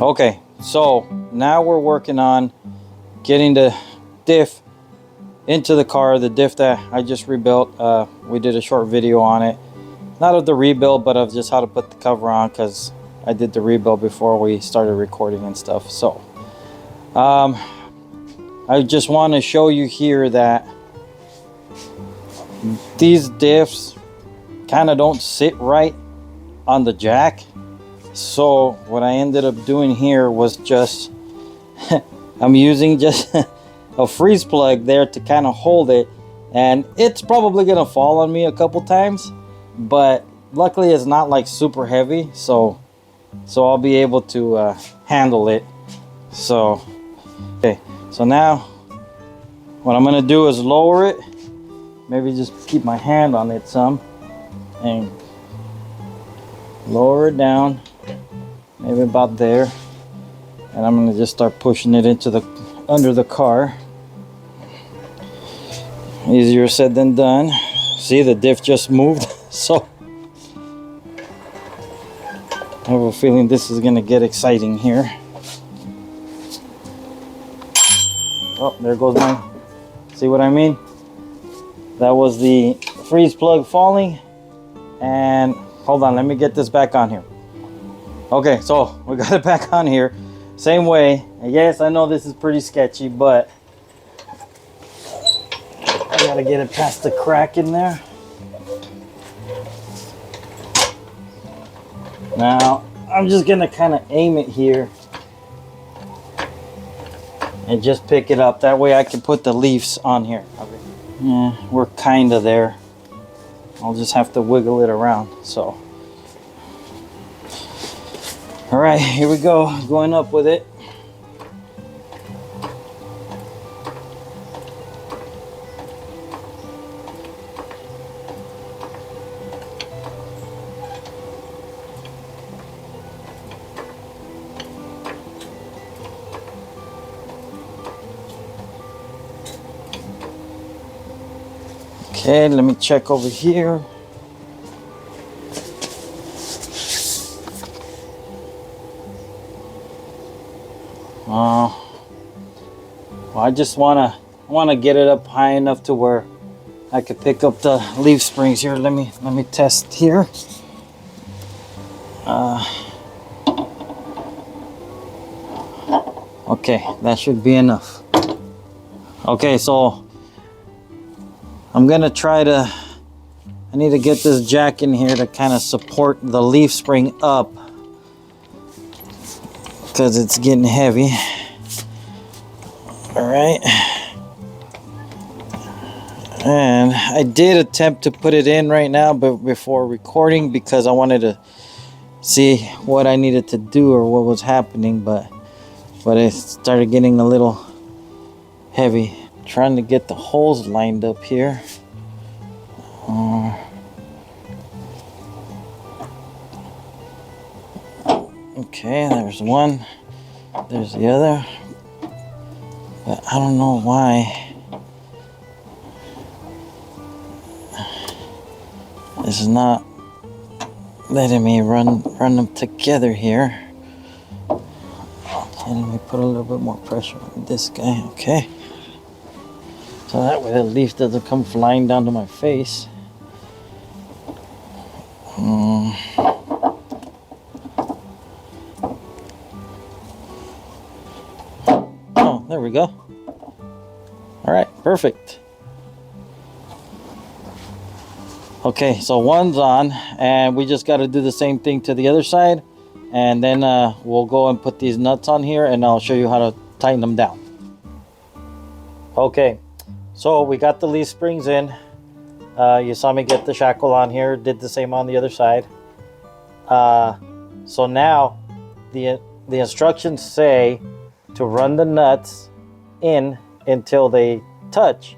Okay, so now we're working on getting the diff into the car, the diff that I just rebuilt. We did a short video on it, not of the rebuild, but of just how to put the cover on, because I did the rebuild before we started recording and stuff. So I just want to show you here that these diffs kind of don't sit right on the jack. So what I ended up doing here was just I'm using just a freeze plug there to kind of hold it, and it's probably gonna fall on me a couple times, but luckily it's not like super heavy, so I'll be able to handle it. So okay, so now what I'm gonna do is lower it, maybe just keep my hand on it some and lower it down, maybe about there, and I'm gonna just start pushing it into the under the car. Easier said than done. See, the diff just moved. So I have a feeling this is gonna get exciting here. Oh, there goes my, see what I mean? That was the freeze plug falling. And hold on, let me get this back on here. Okay, so we got it back on here. Same way. And yes, I know this is pretty sketchy, but I gotta get it past the crack in there. Now, I'm just gonna kind of aim it here and just pick it up. That way I can put the leaves on here. Yeah, we're kind of there. I'll just have to wiggle it around. So, all right, here we go, going up with it. Okay, let me check over here. Well, I just wanna get it up high enough to where I could pick up the leaf springs here. Let me test here. Okay, that should be enough. Okay, so I'm gonna try to, I need to get this jack in here to kind of support the leaf spring up, because it's getting heavy. All right. And I did attempt to put it in right now, but before recording, because I wanted to see what I needed to do or what was happening, but it started getting a little heavy. Trying to get the holes lined up here. Okay, there's one. There's the other. But I don't know why this is not letting me run them together here. Okay, let me put a little bit more pressure on this guy. Okay. So that way the leaf doesn't come flying down to my face. Oh, there we go. All right, perfect. Okay, so one's on, and we just got to do the same thing to the other side, and then we'll go and put these nuts on here, and I'll show you how to tighten them down. Okay. So we got the leaf springs in. You saw me get the shackle on here. Did the same on the other side. So now the instructions say to run the nuts in until they touch.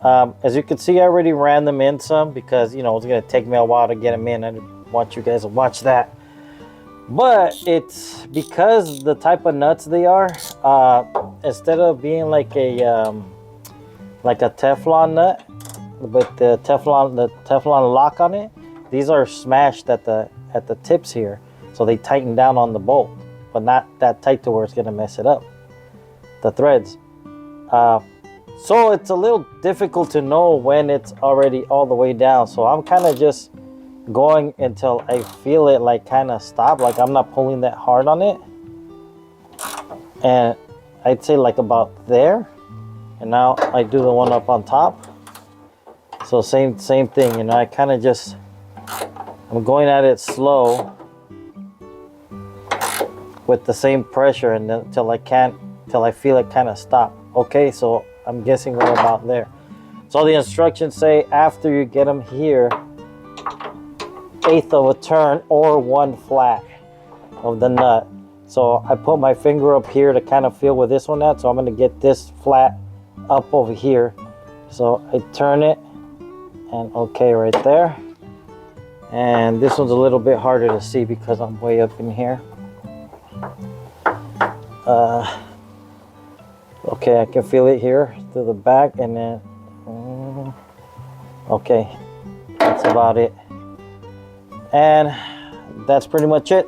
As you can see, I already ran them in some because, you know, it's going to take me a while to get them in. I didn't want you guys to watch that. But it's because the type of nuts they are, instead of being like a Teflon nut with the Teflon lock on it, these are smashed at the tips here, so they tighten down on the bolt. but not that tight to where it's gonna mess it up, the threads. So it's a little difficult to know when it's already all the way down. So I'm kind of just going until I feel it like kind of stop, like I'm not pulling that hard on it. And I'd say like about there. And now I do the one up on top. So same thing, you know, I kind of just, I'm going at it slow with the same pressure, and then till I feel it kind of stop. Okay, so I'm guessing we're about there. So the instructions say after you get them here, 1/8 of a turn or 1 flat of the nut. So I put my finger up here to kind of feel where this one at. So I'm going to get this flat up over here. So I turn it, and okay, right there. And this one's a little bit harder to see because I'm way up in here. Okay, I can feel it here to the back, and then okay, that's about it. And that's pretty much it.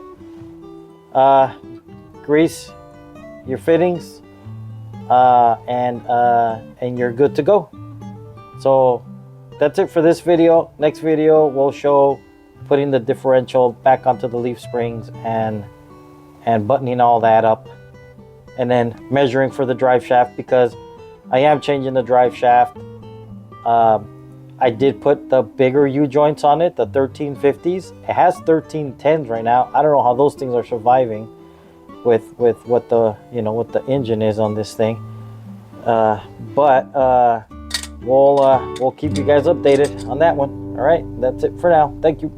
Grease your fittings, and you're good to go. So that's it for this video. Next video we'll show putting the differential back onto the leaf springs and buttoning all that up, and then measuring for the drive shaft, because I am changing the drive shaft. I did put the bigger U-joints on it, the 1350s. It has 1310s right now. I don't know how those things are surviving with what the, you know, what the engine is on this thing. But we'll keep you guys updated on that one. All right, that's it for now. Thank you.